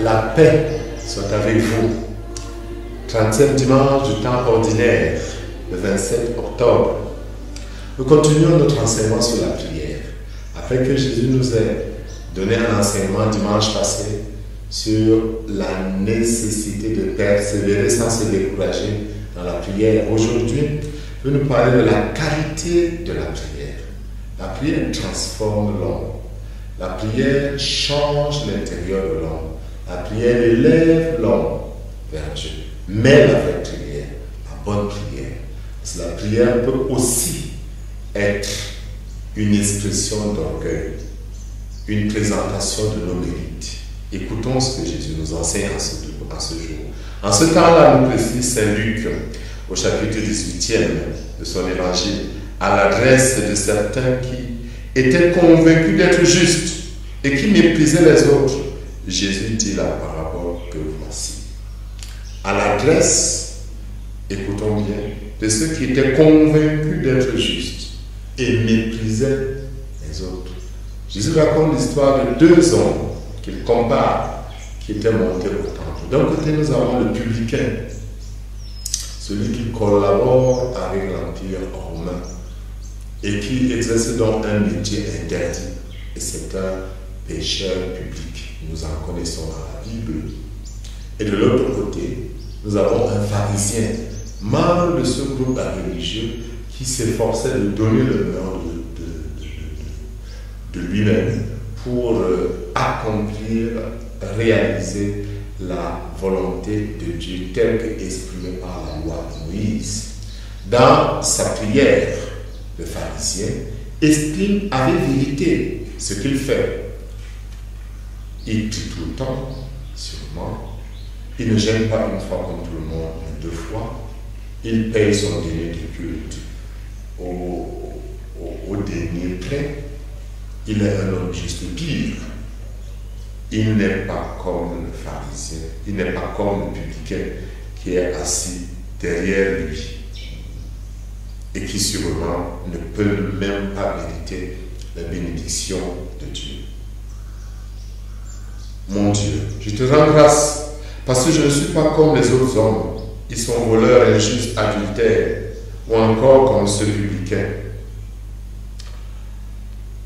La paix soit avec vous. 30e dimanche du temps ordinaire, le 27 octobre. Nous continuons notre enseignement sur la prière. Après que Jésus nous ait donné un enseignement dimanche passé sur la nécessité de persévérer sans se décourager dans la prière. Aujourd'hui, je vais nous parler de la qualité de la prière. La prière transforme l'homme. La prière change l'intérieur de l'homme. La prière élève l'homme vers Dieu. Mais la vraie prière, la bonne prière, parce que la prière peut aussi être une expression d'orgueil, une présentation de nos mérites. Écoutons ce que Jésus nous enseigne en ce jour. En ce temps-là, nous précise Saint Luc, au chapitre 18e de son évangile, à l'adresse de certains qui étaient convaincus d'être justes et qui méprisaient les autres. Jésus dit la parabole que voici. À l'adresse, écoutons bien, de ceux qui étaient convaincus d'être justes et méprisaient les autres. Jésus raconte l'histoire de deux hommes qu'il compare, qui étaient montés au temple. D'un côté, nous avons le publicain, celui qui collabore avec l'Empire romain et qui exerce donc un métier interdit. Et c'est un pécheur public. Nous en connaissons dans la Bible. Et de l'autre côté, nous avons un pharisien, membre de ce groupe religieux qui s'efforçait de donner le meilleur de lui-même pour accomplir, réaliser la volonté de Dieu telle qu'exprimée par la loi de Moïse. Dans sa prière, le pharisien exprime avec vérité ce qu'il fait. Il prie tout le temps, sûrement. Il ne gêne pas une fois comme tout le monde, mais 2 fois. Il paye son dîner de culte au dernier près. Il est un homme juste pire. Il n'est pas comme le pharisien, il n'est pas comme le publicain qui est assis derrière lui et qui sûrement ne peut même pas mériter la bénédiction de Dieu. Mon Dieu, je te rends grâce parce que je ne suis pas comme les autres hommes. Ils sont voleurs, injustes, adultères ou encore comme ce publicain.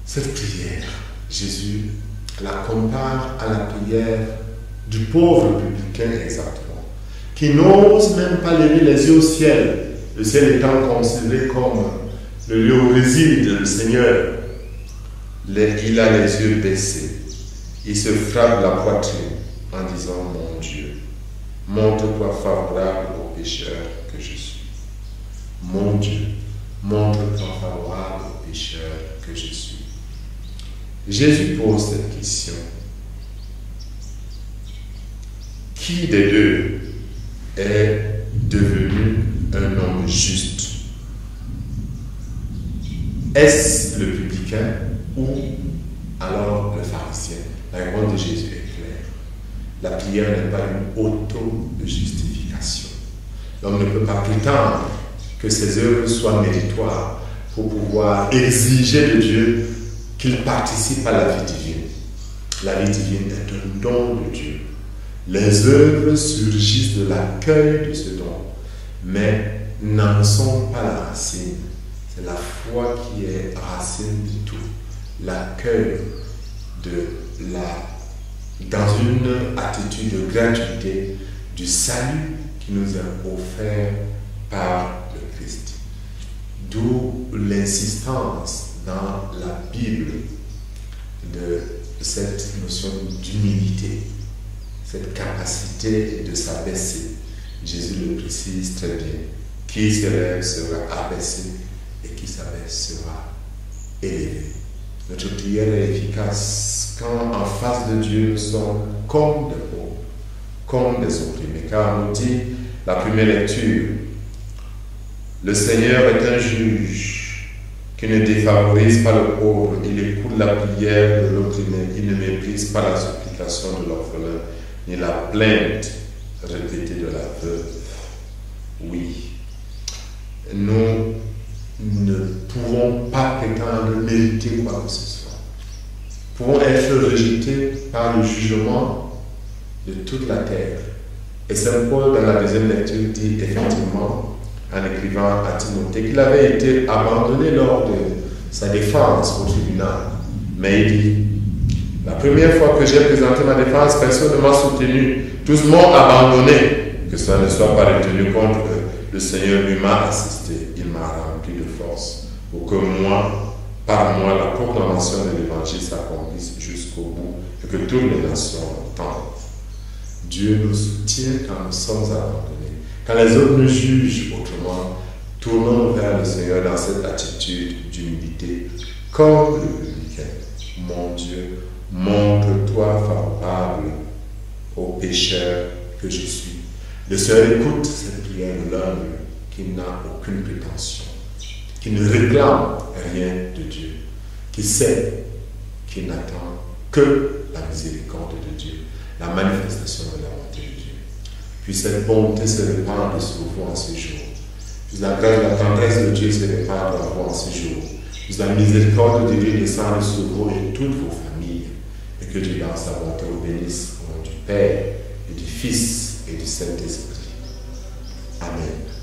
Cette prière, Jésus la compare à la prière du pauvre publicain exactement, qui n'ose même pas lever les yeux au ciel, le ciel étant considéré comme le lieu où réside le Seigneur. Il a les yeux baissés, il se frappe la poitrine en disant: mon Dieu, montre-toi favorable au pécheur que je suis. Mon Dieu, montre-toi favorable au pécheur que je suis. Jésus pose cette question. Qui des deux est devenu un homme juste? Est-ce le publicain ou alors le pharisien? La réponse de Jésus est claire. La prière n'est pas une auto-justification. L'homme ne peut pas prétendre que ses œuvres soient méritoires pour pouvoir exiger de Dieu qu'il participe à la vie divine. La vie divine est un don de Dieu. Les œuvres surgissent de l'accueil de ce don, mais n'en sont pas la racine. C'est la foi qui est racine de tout. L'accueil dans une attitude de gratuité du salut qui nous est offert par le Christ. D'où l'insistance dans la Bible de cette notion d'humilité, cette capacité de s'abaisser. Jésus le précise très bien. Qui s'élève sera abaissé et qui s'abaisse sera élevé. Notre prière est efficace quand en face de Dieu nous sommes comme des pauvres, comme des opprimés. Car nous dit la première lecture, le Seigneur est un juge qui ne défavorise pas le pauvre, il écoute la prière de l'opprimé, il ne méprise pas la supplication de l'orphelin, ni la plainte répétée de la veuve. Oui, nous ne pouvons pas prétendre mériter quoi que ce soit. Nous pouvons être rejetés par le jugement de toute la terre. Et Saint Paul, dans la deuxième lecture, dit effectivement, en écrivant à Timothée, qu'il avait été abandonné lors de sa défense au tribunal. Mais il dit, la première fois que j'ai présenté ma défense, personne ne m'a soutenu. Tous m'ont abandonné. Que ça ne soit pas retenu contre eux. Le Seigneur lui m'a assisté. Il m'a rempli de force pour que par moi, la proclamation de l'Évangile s'accomplisse jusqu'au bout et que toutes les nations l'entendent. Dieu nous soutient quand nous sommes abandonnés. Quand les autres nous jugent autrement, tournons vers le Seigneur dans cette attitude d'humilité, comme le publicain. Mon Dieu, montre-toi favorable aux pécheurs que je suis. Le Seigneur écoute cette prière de l'homme qui n'a aucune prétention, qui ne réclame rien de Dieu, qui sait qu'il n'attend que la miséricorde de Dieu, la manifestation de la bonté de Dieu. Puis cette bonté se répande sur vous en ce jour. Puis la grâce, la tendresse de Dieu se répande à vous en ce jour. Puis la miséricorde de Dieu descende sur vous et toutes vos familles. Et que Dieu dans sa bonté vous bénisse au nom du Père et du Fils et du Saint-Esprit. Amen.